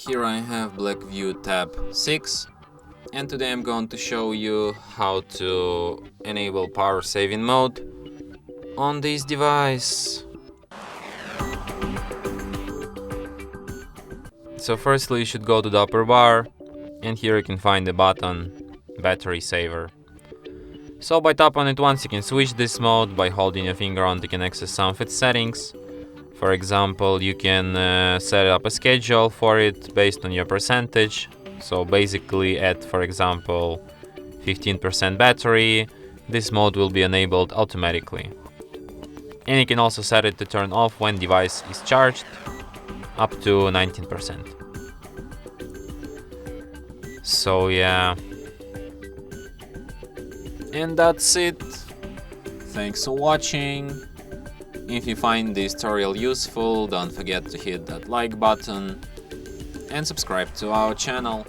Here I have Blackview Tab 6, and today I'm going to show you how to enable power saving mode on this device. So firstly you should go to the upper bar, and here you can find the button Battery Saver. So by tap on it once you can switch this mode. By holding your finger on it you can access some of its settings. For example, you can set up a schedule for it based on your percentage. So basically at, for example, 15% battery, this mode will be enabled automatically. And you can also set it to turn off when device is charged up to 19%. So yeah. And that's it. Thanks for watching. If you find this tutorial useful, don't forget to hit that like button and subscribe to our channel.